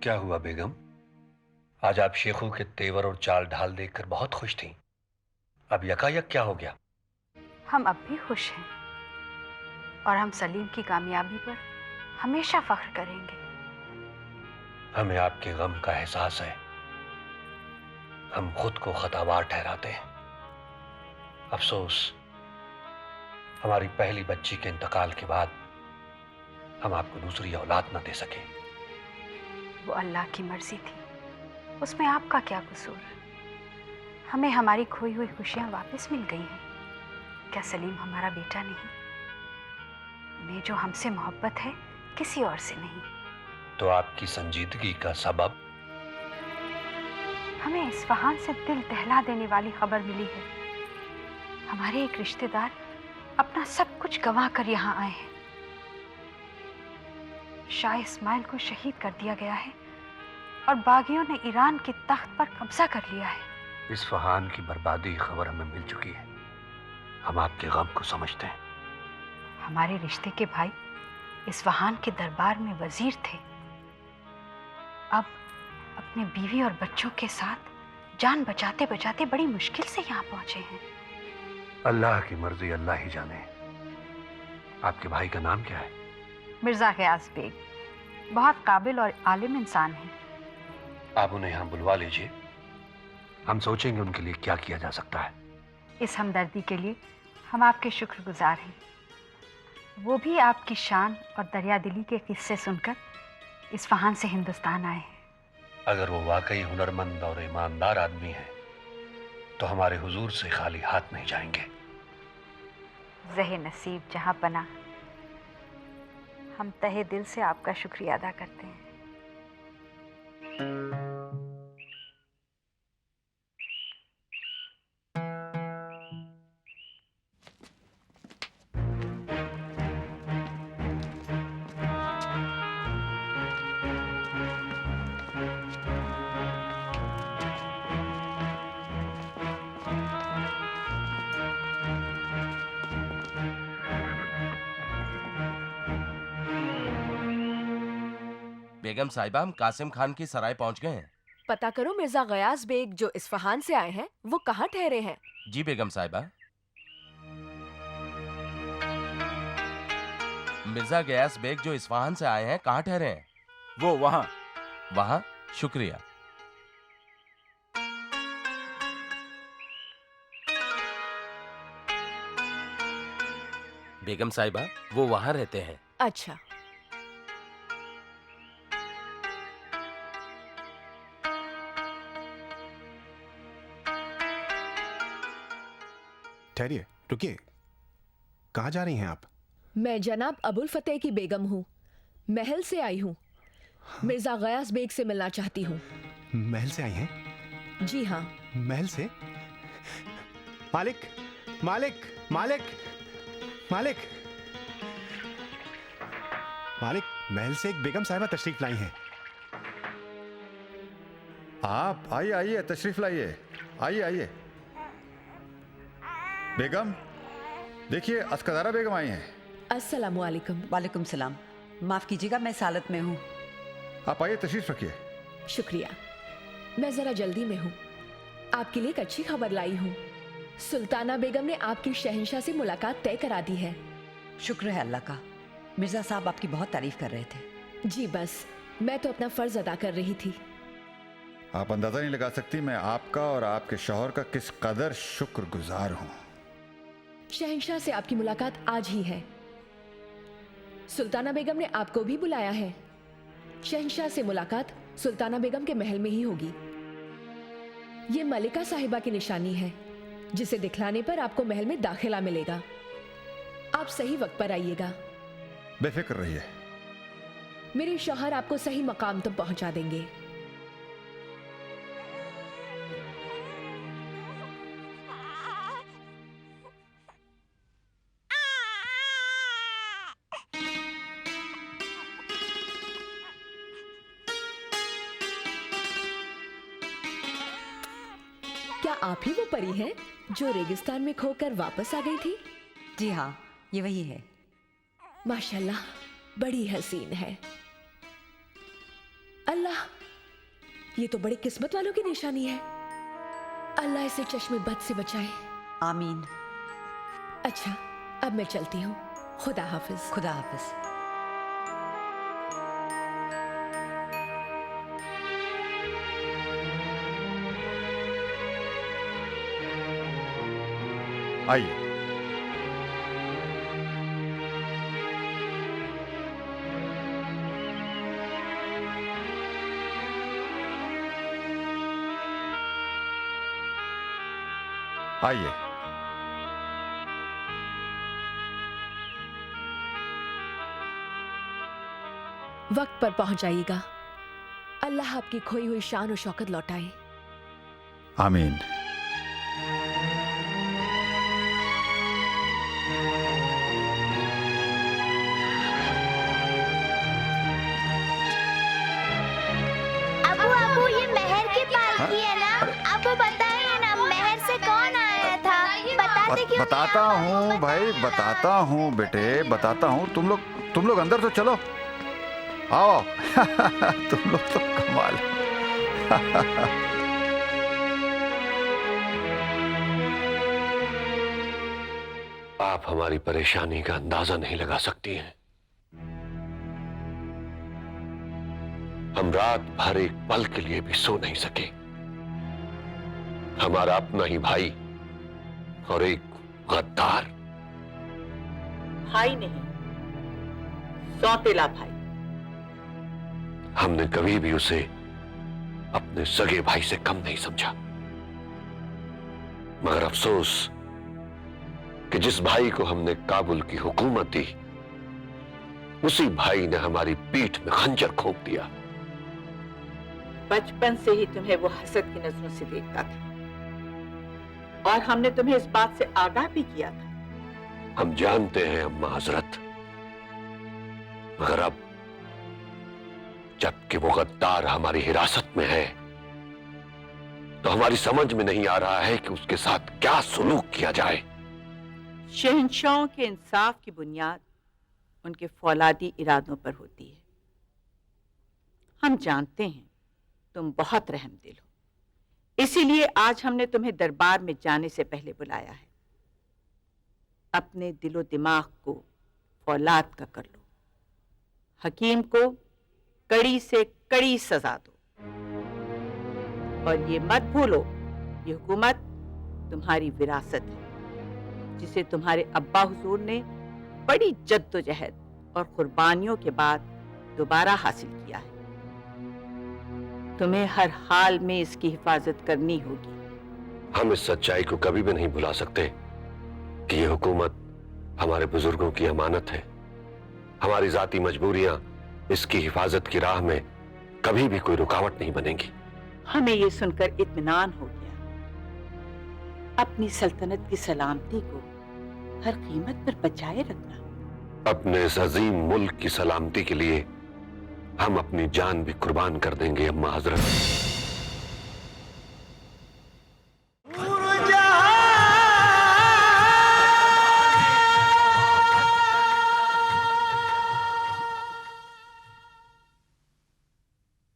क्या हुआ बेगम? आज आप शेखू के तेवर और चाल ढाल देखकर बहुत खुश थीं। अब यकायक क्या हो गया? हम अब भी खुश हैं और हम सलीम की कामयाबी पर हमेशा फख्र करेंगे। हमें आपके गम का एहसास है। हम खुद को खतावार ठहराते हैं। अफसोस, हमारी पहली बच्ची के इंतकाल के बाद हम आपको दूसरी औलाद न दे सके। वो अल्लाह की मर्जी थी, उसमें आपका क्या कसूर? हमें हमारी खोई हुई खुशियां वापस मिल गई हैं। क्या सलीम हमारा बेटा नहीं? उन्हें जो हमसे मोहब्बत है किसी और से नहीं। तो आपकी संजीदगी का सबब? हमें इस्फहान से दिल दहला देने वाली खबर मिली है। हमारे एक रिश्तेदार अपना सब कुछ गंवा कर यहाँ आए हैं। शाह इस्माइल को शहीद कर दिया गया है और बागियों ने ईरान के तख्त पर कब्जा कर लिया है। इस्फहान की बर्बादी खबर हमें मिल चुकी है। हम आपके गम को समझते हैं। हमारे रिश्ते के भाई इस्फहान के दरबार में वजीर थे। अब अपने बीवी और बच्चों के साथ जान बचाते बचाते बड़ी मुश्किल से यहाँ पहुंचे हैं। अल्लाह की मर्जी अल्लाह ही जाने। आपके भाई का नाम क्या है? मिर्जा गयास बेग बहुत काबिल और आलिम इंसान हैं। आप उन्हें यहाँ बुलवा लीजिए। हम सोचेंगे उनके लिए क्या किया जा सकता है। इस हमदर्दी के लिए हम आपके शुक्रगुजार हैं। वो भी आपकी शान और दरियादिली के किस्से सुनकर इस्फहान से हिंदुस्तान आए हैं। अगर वो वाकई हुनरमंद और ईमानदार आदमी है तो हमारे हुजूर से खाली हाथ नहीं जाएंगे। ज़हे नसीब जहां पना, हम तहे दिल से आपका शुक्रिया अदा करते हैं। बेगम साहिबा, हम कासिम खान की सराय पहुंच गए हैं। पता करो मिर्जा गयास बेग जो इस्फहान से आए हैं वो कहाँ ठहरे हैं। जी बेगम साहिबा। मिर्जा गयास बेग जो इस्फहान से आए हैं कहाँ ठहरे हैं? वो वहां। वहां? शुक्रिया। बेगम साहिबा, वो वहां रहते हैं। अच्छा। ठहरिए, रुकिए। कहाँ जा रही हैं आप? मैं जनाब अबुल फतेह की बेगम हूँ। महल से आई हूँ। मिर्जा गयास बेग से मिलना चाहती हूँ। महल से आई हैं? जी हाँ। महल से? मालिक, मालिक, मालिक, मालिक, मालिक, महल से एक बेगम साहिबा तशरीफ लाई हैं। आप आइए आइए, तशरीफ लाइए, आइए आइए। बेगम, देखिए अस्कदारा बेगम आई हैं। अस्सलामु अलैकुम। वालेकुम सलाम। माफ कीजिएगा, मैं इस हालत में हूँ। आप आइए, तशरीफ रखिए। शुक्रिया। मैं जरा जल्दी में हूँ। आपके लिए एक अच्छी खबर लाई हूँ। सुल्ताना बेगम ने आपकी शहंशाह से मुलाकात तय करा दी है। शुक्र है अल्लाह का। मिर्जा साहब आपकी बहुत तारीफ कर रहे थे। जी बस, मैं तो अपना फर्ज अदा कर रही थी। आप अंदाजा नहीं लगा सकती मैं आपका और आपके शौहर का किस कदर शुक्रगुजार हूँ। शहंशाह से आपकी मुलाकात आज ही है। सुल्ताना बेगम ने आपको भी बुलाया है। शहंशाह से मुलाकात सुल्ताना बेगम के महल में ही होगी। ये मलिका साहिबा की निशानी है, जिसे दिखलाने पर आपको महल में दाखिला मिलेगा। आप सही वक्त पर आइएगा। बेफिक्र रहिए। मेरे शौहर आपको सही मकाम तक पहुंचा देंगे। क्या आप ही वो परी हैं जो रेगिस्तान में खोकर वापस आ गई थी? जी हाँ, ये वही है। माशाल्लाह, बड़ी हसीन है। अल्लाह, ये तो बड़ी किस्मत वालों की निशानी है। अल्लाह इसे चश्मे बद से बचाए। आमीन। अच्छा, अब मैं चलती हूँ। खुदा हाफिज। खुदा हाफिज। आइए। आइए। वक्त पर पहुंच जाइएगा। अल्लाह आपकी खोई हुई शान और शौकत लौटाए। आमीन। अबू अबू, ये मेहर की पालकी है ना? अबू बताइए ना, मेहर से कौन आया था? बताते क्यों? बताता हूँ भाई, बताता हूँ बेटे, बताता हूँ। तुम लोग अंदर तो चलो, आओ। तुम लोग तो कमाल। आप हमारी परेशानी का अंदाजा नहीं लगा सकती हैं। हम रात भर एक पल के लिए भी सो नहीं सके। हमारा अपना ही भाई और एक गद्दार। भाई नहीं, सौतेला भाई। हमने कभी भी उसे अपने सगे भाई से कम नहीं समझा, मगर अफसोस कि जिस भाई को हमने काबुल की हुकूमत दी, उसी भाई ने हमारी पीठ में खंजर घोंप दिया। बचपन से ही तुम्हें वो हसद की नजरों से देखता था, और हमने तुम्हें इस बात से आगाह भी किया था। हम जानते हैं अम्मा हजरत, मगर अब जबकि वो गद्दार हमारी हिरासत में है, तो हमारी समझ में नहीं आ रहा है कि उसके साथ क्या सुलूक किया जाए। शहंशाहों के इंसाफ की बुनियाद उनके फौलादी इरादों पर होती है। हम जानते हैं तुम बहुत रहमदिल हो, इसीलिए आज हमने तुम्हें दरबार में जाने से पहले बुलाया है। अपने दिलो दिमाग को फौलाद का कर लो। हकीम को कड़ी से कड़ी सजा दो, और ये मत भूलो, ये हुकूमत तुम्हारी विरासत है, जिसे तुम्हारे अब्बा हुजूर ने बड़ी जद्दोजहद और कुर्बानियों के बाद दोबारा हासिल किया है। तुम्हें हर हाल में इसकी हिफाजत करनी होगी। हम इस सच्चाई को कभी भी नहीं भुला सकते कि ये हुकूमत हमारे बुजुर्गों की अमानत है। हमारी जाती मजबूरियां इसकी हिफाजत की राह में कभी भी कोई रुकावट नहीं बनेगी। हमें ये सुनकर इत्मीनान हो गया। अपनी सल्तनत की सलामती को हर कीमत पर बचाए रखना। अपने इस अजीम मुल्क की सलामती के लिए हम अपनी जान भी कुर्बान कर देंगे अम्मा हजरत।